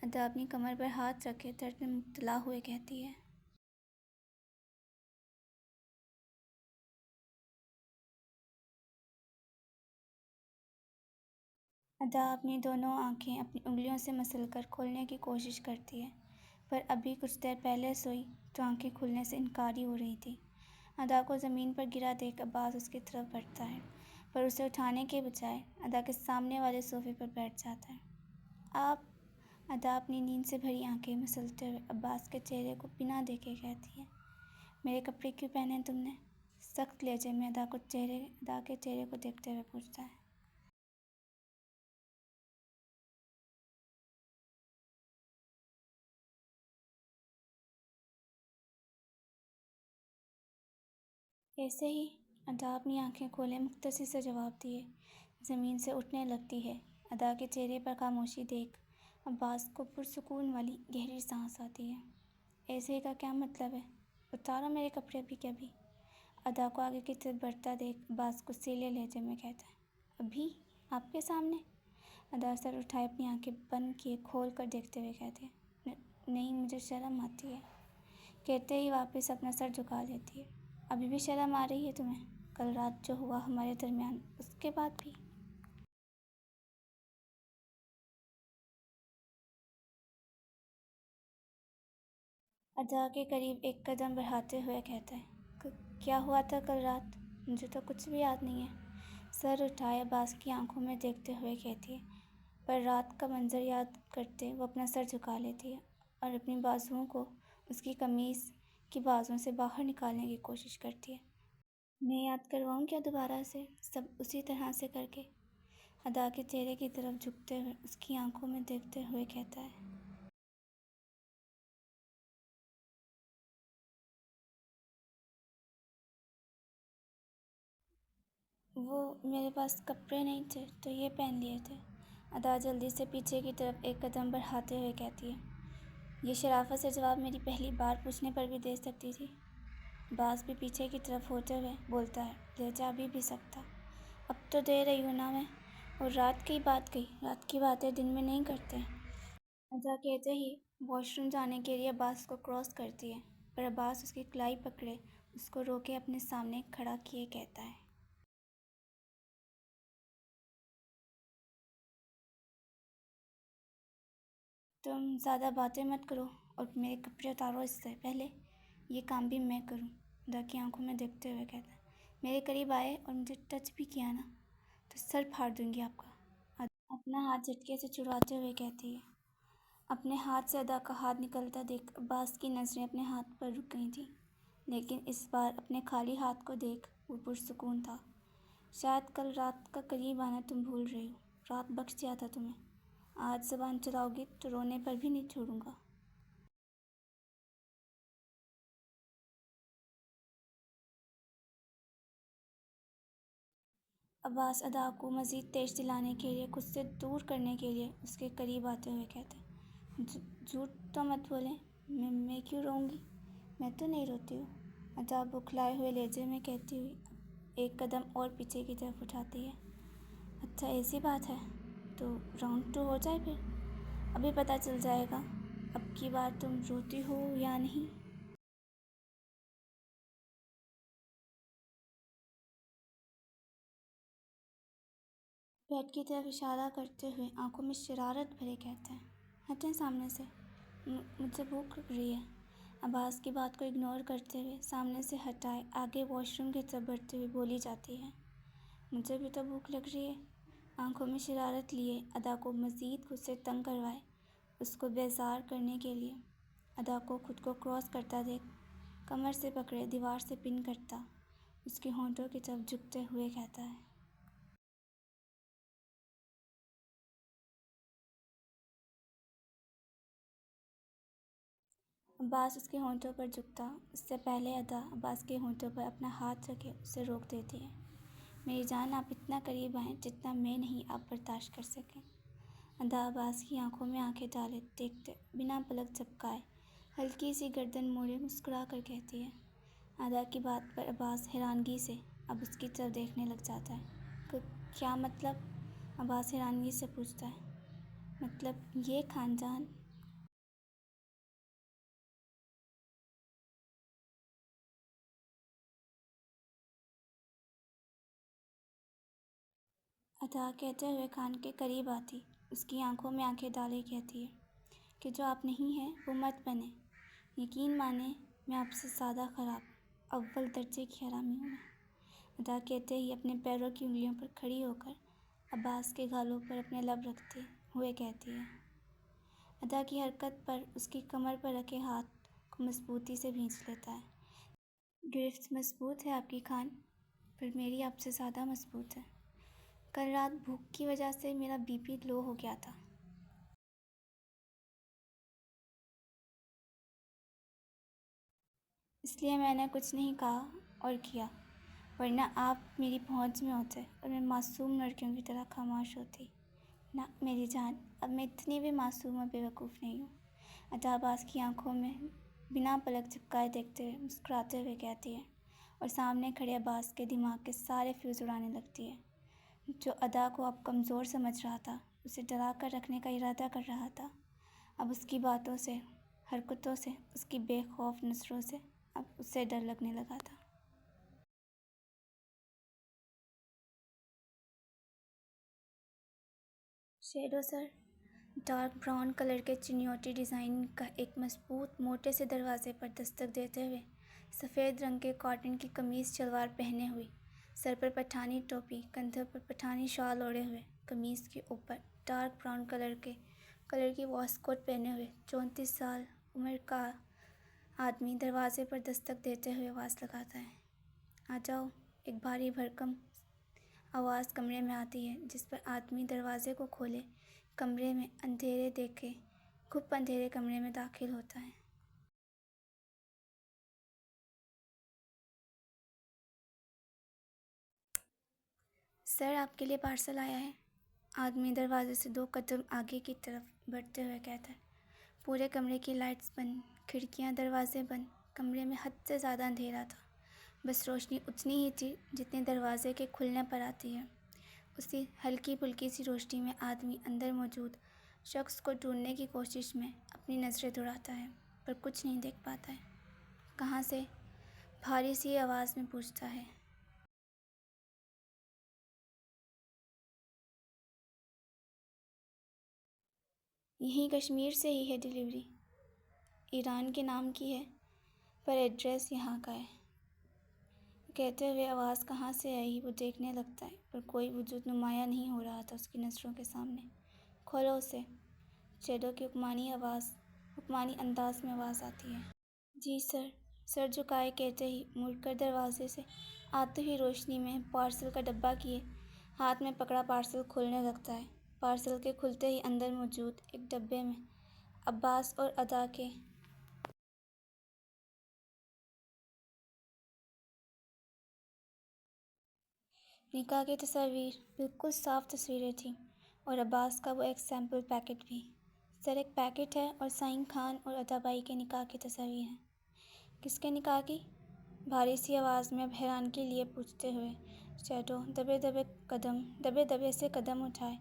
ادا اپنی کمر پر ہاتھ رکھے درد میں مبتلا ہوئے کہتی ہے۔ ادا اپنی دونوں آنکھیں اپنی انگلیوں سے مسل کر کھولنے کی کوشش کرتی ہے، پر ابھی کچھ دیر پہلے سوئی تو آنکھیں کھلنے سے انکار ہی ہو رہی تھی۔ ادا کو زمین پر گرا دیکھ عباس اس کی طرف بڑھتا ہے، پر اسے اٹھانے کے بجائے ادا کے سامنے والے صوفے پر بیٹھ جاتا ہے۔ آپ! ادا اپنی نیند سے بھری آنکھیں مسلتے ہوئے عباس کے چہرے کو بنا دیکھے کہتی ہے۔ میرے کپڑے کیوں پہنے تم نے؟ سخت لہجے میں ادا کے چہرے کو دیکھتے ہوئے پوچھتا ہے۔ ایسے ہی ادا اپنی آنکھیں کھولے مختصر سے جواب دیے زمین سے اٹھنے لگتی ہے۔ ادا کے چہرے پر خاموشی دیکھ عباس کو پرسکون والی گہری سانس آتی ہے۔ ایسے ہی کا کیا مطلب ہے؟ اتارو میرے کپڑے ابھی کے ابھی۔ ادا کو آگے کی طرف بڑھتا دیکھ عباس غصیلے لہجے میں کہتا ہے۔ ابھی؟ آپ کے سامنے؟ ادا سر اٹھائے اپنی آنکھیں بند کیے کھول کر دیکھتے ہوئے کہتی ہے۔ نہیں، مجھے شرم آتی ہے، کہتے ہی واپس اپنا سر جھکا لیتی ہے۔ ابھی بھی شرم آ رہی ہے تمہیں؟ کل رات جو ہوا ہمارے درمیان، اس کے بعد بھی؟ ادا کے قریب ایک قدم بڑھاتے ہوئے کہتا ہے۔ کیا ہوا تھا کل رات؟ مجھے تو کچھ بھی یاد نہیں ہے، سر اٹھائے عباس کی آنکھوں میں دیکھتے ہوئے کہتی ہے، پر رات کا منظر یاد کرتے وہ اپنا سر جھکا لیتی ہے اور اپنی بازوؤں کو اس کی قمیض کی بازوں سے باہر نکالنے کی کوشش کرتی ہے۔ میں یاد کرواؤں کیا دوبارہ سے، سب اسی طرح سے کر کے؟ ادا کے چہرے کی طرف جھکتے ہوئے اس کی آنکھوں میں دیکھتے ہوئے کہتا ہے۔ وہ میرے پاس کپڑے نہیں تھے تو یہ پہن لیے تھے، ادا جلدی سے پیچھے کی طرف ایک قدم بڑھاتے ہوئے کہتی ہے۔ یہ شرافت سے جواب میری پہلی بار پوچھنے پر بھی دے سکتی تھی۔ باز بھی پیچھے کی طرف ہوتے ہوئے بولتا ہے، لے جا بھی سکتا، اب تو دے رہی ہوں نا میں، اور رات کی بات کہی، رات کی باتیں دن میں نہیں کرتے۔ ادا کہتے ہی واش روم جانے کے لیے عباس کو کراس کرتی ہے، پر عباس اس کی کلائی پکڑے اس کو روکے اپنے سامنے کھڑا کیے کہتا ہے۔ تم زیادہ باتیں مت کرو اور میرے کپڑے اتارو اس سے پہلے، یہ کام بھی میں کروں، ادا کی آنکھوں میں دیکھتے ہوئے کہتا ہے۔ میرے قریب آئے اور مجھے ٹچ بھی کیا نا تو سر پھاڑ دوں گی آپ کا، ادا اپنا ہاتھ جھٹکے سے چھڑواتے ہوئے کہتی ہے۔ اپنے ہاتھ سے ادا کا ہاتھ نکلتا دیکھ عباس کی نظریں اپنے ہاتھ پر رک گئی تھیں، لیکن اس بار اپنے خالی ہاتھ کو دیکھ وہ پرسکون تھا۔ شاید کل رات کا قریب آنا تم بھول رہے ہو، رات بخش دیا تھا تمہیں، آج زبان چلاؤ گی تو رونے پر بھی نہیں چھوڑوں گا۔ عباس ادا کو مزید تیز دلانے کے لیے، خود سے دور کرنے کے لیے اس کے قریب آتے ہوئے کہتا ہے، جھوٹ تو مت بولیں، میں کیوں روؤں گی، میں تو نہیں روتی ہوں، ادا بکھلائے ہوئے لہجے میں کہتی ہوئی ایک قدم اور پیچھے کی طرف اٹھاتی ہے۔ اچھا ایسی بات ہے تو راؤنڈ 2 ہو جائے پھر، ابھی پتہ چل جائے گا اب کی بار تم روتی ہو یا نہیں۔ بیڈ کی طرف اشارہ کرتے ہوئے آنکھوں میں شرارت بھرے کہتا ہے، ہٹیں سامنے سے، مجھے بھوک لگ رہی ہے۔ عباس کی بات کو اگنور کرتے ہوئے سامنے سے ہٹائے آگے واش روم کی طرف بڑھتے ہوئے بولی جاتی ہے، مجھے بھی تو بھوک لگ رہی ہے۔ آنکھوں میں شرارت لیے ادا کو مزید خود سے تنگ کروائے اس کو بیزار کرنے کے لیے، ادا کو خود کو کراس کرتا دیکھ کمر سے پکڑے دیوار سے پن کرتا اس کے ہونٹوں کی طرف جھکتے ہوئے کہتا ہے۔ عباس اس کے ہونٹوں پر جھکتا اس سے پہلے ادا عباس کے ہونٹوں پر اپنا ہاتھ رکھے اسے روک دیتی ہے۔ میری جان آپ اتنا قریب آئیں جتنا میں نہیں آپ برداشت کر سکیں۔ ادا عباس کی آنکھوں میں آنکھیں ڈالے دیکھتے بنا پلک جھپکائے ہلکی سی گردن موڑے مسکرا کر کہتی ہے۔ ادا کی بات پر عباس حیرانگی سے اب اس کی طرف دیکھنے لگ جاتا ہے۔ کیا مطلب؟ عباس حیرانگی سے پوچھتا ہے۔ مطلب یہ خاندان ادا کہتے ہوئے کان کے قریب آتی اس کی آنکھوں میں آنکھیں ڈالے کہتی ہے کہ جو آپ نہیں ہیں وہ مت بنیں، یقین مانیں میں آپ سے زیادہ خراب اول درجے کی حرامی ہوں میں۔ ادا کہتے ہی اپنے پیروں کی انگلیوں پر کھڑی ہو کر عباس کے گالوں پر اپنے لب رکھتے ہوئے کہتی ہے۔ ادا کی حرکت پر اس کی کمر پر رکھے ہاتھ کو مضبوطی سے بھینچ لیتا ہے۔ گرفت مضبوط ہے آپ کی خان، پر میری آپ سے زیادہ مضبوط ہے۔ کل رات بھوک کی وجہ سے میرا بی پی لو ہو گیا تھا، اس لیے میں نے کچھ نہیں کہا اور کیا، ورنہ آپ میری پہنچ میں ہوتے اور میں معصوم لڑکیوں کی طرح خاموش ہوتی۔ نہ میری جان، اب میں اتنی بھی معصوم اور بیوقوف نہیں ہوں۔ ادا عباس کی آنکھوں میں بنا پلک جھپکائے دیکھتے ہوئے مسکراتے ہوئے کہتی ہے اور سامنے کھڑے عباس کے دماغ کے سارے فیوز اڑانے لگتی ہے۔ جو ادا کو اب کمزور سمجھ رہا تھا، اسے ڈرا کر رکھنے کا ارادہ کر رہا تھا، اب اس کی باتوں سے، حرکتوں سے، اس کی بے خوف نظروں سے اب اسے ڈر لگنے لگا تھا۔ شیڈو سر، ڈارک براؤن کلر کے چنیوٹی ڈیزائن کا ایک مضبوط موٹے سے دروازے پر دستک دیتے ہوئے، سفید رنگ کے کاٹن کی قمیص شلوار پہنے ہوئی، سر پر پٹھانی ٹوپی، کندھوں پر پٹھانی شال اوڑھے ہوئے، قمیص کے اوپر ڈارک براؤن کلر کی واسٹ کوٹ پہنے ہوئے، 34 سال عمر کا آدمی دروازے پر دستک دیتے ہوئے آواز لگاتا ہے، آ جاؤ۔ ایک بھاری بھرکم آواز کمرے میں آتی ہے، جس پر آدمی دروازے کو کھولے کمرے میں اندھیرے دیکھے گھپ اندھیرے کمرے میں داخل ہوتا ہے۔ سر، آپ کے لیے پارسل آیا ہے، آدمی دروازے سے 2 قدم آگے کی طرف بڑھتے ہوئے کہتا ہے۔ پورے کمرے کی لائٹس بند، کھڑکیاں دروازے بند، کمرے میں حد سے زیادہ اندھیرا تھا۔ بس روشنی اتنی ہی تھی جتنی دروازے کے کھلنے پر آتی ہے۔ اسی ہلکی پھلکی سی روشنی میں آدمی اندر موجود شخص کو ڈھونڈنے کی کوشش میں اپنی نظریں دوڑاتا ہے، پر کچھ نہیں دیکھ پاتا ہے۔ کہاں سے؟ بھاری سی آواز میں پوچھتا ہے۔ یہیں کشمیر سے ہی ہے ڈیلیوری، ایران کے نام کی ہے، پر ایڈریس یہاں کا ہے۔ کہتے ہوئے آواز کہاں سے آئی وہ دیکھنے لگتا ہے، پر کوئی وجود نمایاں نہیں ہو رہا تھا اس کی نظروں کے سامنے۔ کھولو اسے، شیڈو کی حکمانی انداز میں آواز آتی ہے۔ جی سر، سر جھکائے کہتے ہی مڑ کر دروازے سے آتی ہوئی روشنی میں پارسل کا ڈبہ کیے ہاتھ میں پکڑا پارسل کھولنے لگتا ہے۔ پارسل کے کھلتے ہی اندر موجود ایک ڈبے میں عباس اور ادا کے نکاح کی تصاویر، بالکل صاف تصویریں تھیں، اور عباس کا وہ ایک سیمپل پیکٹ بھی۔ سر، ایک پیکٹ ہے اور سعیم خان اور ادا بائی کے نکاح کی تصاویر ہیں۔ کس کے نکاح کی؟ بھاری سی آواز میں اب حیران کے لیے پوچھتے ہوئے شیڈو دبے دبے سے قدم اٹھائے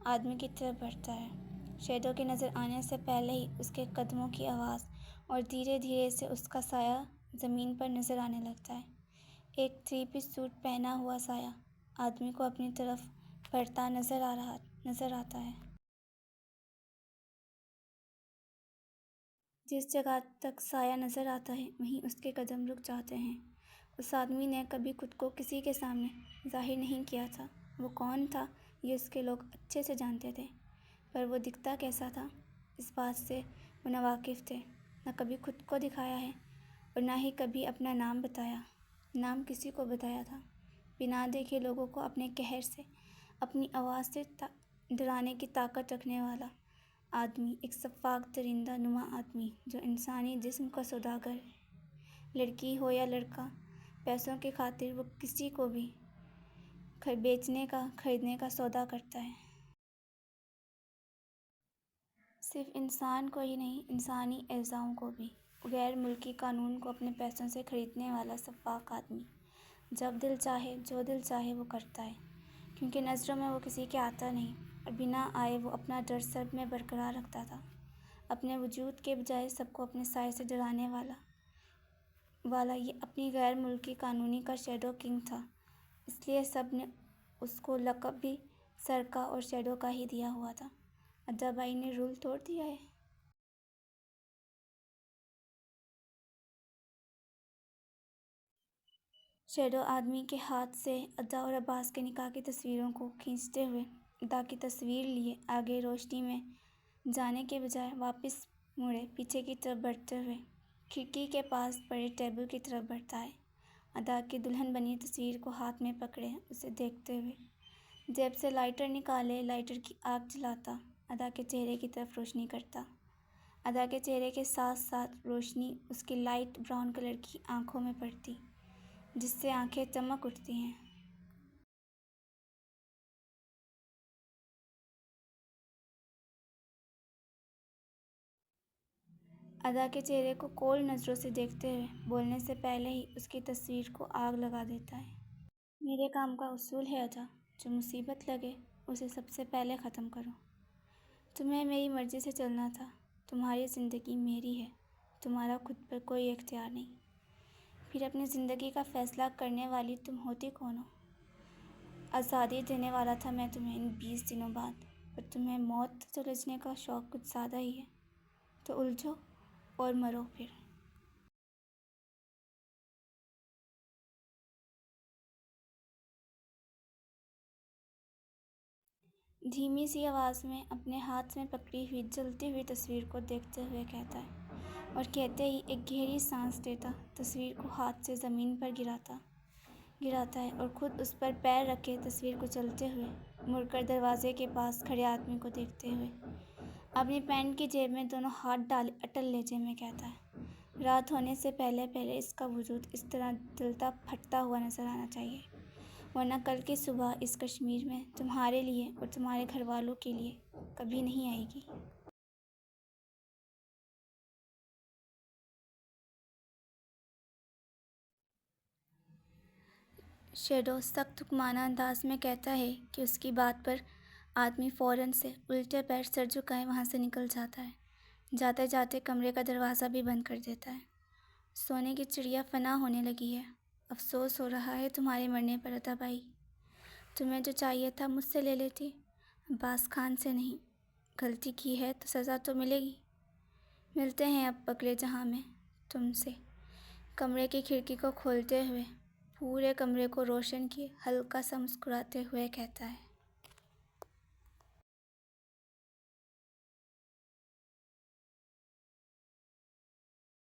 آدمی کی طرف بڑھتا ہے۔ شیڈو کی نظر آنے سے پہلے ہی اس کے قدموں کی آواز اور دھیرے دھیرے سے اس کا سایہ زمین پر نظر آنے لگتا ہے۔ ایک 3 پیس سوٹ پہنا ہوا سایہ آدمی کو اپنی طرف بڑھتا نظر آتا ہے۔ جس جگہ تک سایہ نظر آتا ہے وہیں اس کے قدم رک جاتے ہیں۔ اس آدمی نے کبھی خود کو کسی کے سامنے ظاہر نہیں کیا تھا۔ وہ کون تھا یہ اس کے لوگ اچھے سے جانتے تھے، پر وہ دکھتا کیسا تھا اس بات سے وہ ناواقف تھے۔ نہ کبھی خود کو دکھایا ہے اور نہ ہی کبھی اپنا نام کسی کو بتایا تھا۔ بنا دیکھے لوگوں کو اپنے قہر سے، اپنی آواز سے ڈرانے کی طاقت رکھنے والا آدمی، ایک سفاک درندہ نما آدمی جو انسانی جسم کا سوداگر ہے۔ لڑکی ہو یا لڑکا، پیسوں کی خاطر وہ کسی کو بھی خریدنے کا سودا کرتا ہے۔ صرف انسان کو ہی نہیں، انسانی اعضاؤں کو بھی، غیر ملکی قانون کو اپنے پیسوں سے خریدنے والا سفاک آدمی، جب دل چاہے جو دل چاہے وہ کرتا ہے، کیونکہ نظروں میں وہ کسی کے آتا نہیں، اور بنا آئے وہ اپنا ڈر سب میں برقرار رکھتا تھا۔ اپنے وجود کے بجائے سب کو اپنے سائے سے ڈرانے والا یہ اپنی غیر ملکی قانونی کا شیڈو کنگ تھا۔ اس لیے سب نے اس کو لقب بھی سر کا اور شیڈو کا ہی دیا ہوا تھا۔ ادا بائی نے رول توڑ دیا ہے۔ شیڈو آدمی کے ہاتھ سے ادا اور عباس کے نکاح کی تصویروں کو کھینچتے ہوئے ادا کی تصویر لیے آگے روشنی میں جانے کے بجائے واپس مڑے پیچھے کی طرف بڑھتے ہوئے کھڑکی کے پاس پڑے ٹیبل کی طرف بڑھتا ہے۔ ادا کی دلہن بنی تصویر کو ہاتھ میں پکڑے اسے دیکھتے ہوئے جیب سے لائٹر نکالے لائٹر کی آگ جلاتا ادا کے چہرے کی طرف روشنی کرتا۔ ادا کے چہرے کے ساتھ ساتھ روشنی اس کی لائٹ براؤن کلر کی آنکھوں میں پڑتی، جس سے آنکھیں چمک اٹھتی ہیں۔ ادا کے چہرے کو کول نظروں سے دیکھتے ہوئے بولنے سے پہلے ہی اس کی تصویر کو آگ لگا دیتا ہے۔ میرے کام کا اصول ہے ادا، جو مصیبت لگے اسے سب سے پہلے ختم کرو۔ تمہیں میری مرضی سے چلنا تھا، تمہاری زندگی میری ہے، تمہارا خود پر کوئی اختیار نہیں۔ پھر اپنی زندگی کا فیصلہ کرنے والی تم ہوتی کون ہو؟ آزادی دینے والا تھا میں تمہیں ان 20 دنوں بعد، پر تمہیں موت سے الجھنے کا شوق کچھ زیادہ ہی ہے، تو الجھو اور مرو پھر۔ دھیمی سی آواز میں اپنے ہاتھ میں پکڑی ہوئی جلتی ہوئی تصویر کو دیکھتے ہوئے کہتا ہے۔ اور کہتے ہی ایک گہری سانس لیتا تصویر کو ہاتھ سے زمین پر گراتا ہے اور خود اس پر پیر رکھے تصویر کو چلتے ہوئے مڑ کر دروازے کے پاس کھڑے آدمی کو دیکھتے ہوئے اپنی پینٹ کی جیب میں دونوں ہاتھ ڈالے اٹل لہجے میں کہتا ہے، رات ہونے سے پہلے اس کا وجود اس طرح دلتا پھٹتا ہوا نظر آنا چاہیے، ورنہ کل کی صبح اس کشمیر میں تمہارے لیے اور تمہارے گھر والوں کے لیے کبھی نہیں آئے گی۔ شیڈو سخت حکمانہ انداز میں کہتا ہے کہ اس کی بات پر آدمی فوراً سے الٹے پیر سر جھکائے وہاں سے نکل جاتا ہے، جاتے جاتے کمرے کا دروازہ بھی بند کر دیتا ہے۔ سونے کی چڑیا فنا ہونے لگی ہے، افسوس ہو رہا ہے تمہارے مرنے پر عطا بھائی، تمہیں جو چاہیے تھا مجھ سے لے لیتی، عباس خان سے نہیں، غلطی کی ہے تو سزا تو ملے گی۔ ملتے ہیں اب پگلے جہاں میں تم سے، کمرے کی کھڑکی کو کھولتے ہوئے پورے کمرے کو روشن کیے ہلکا سا مسکراتے ہوئے کہتا ہے۔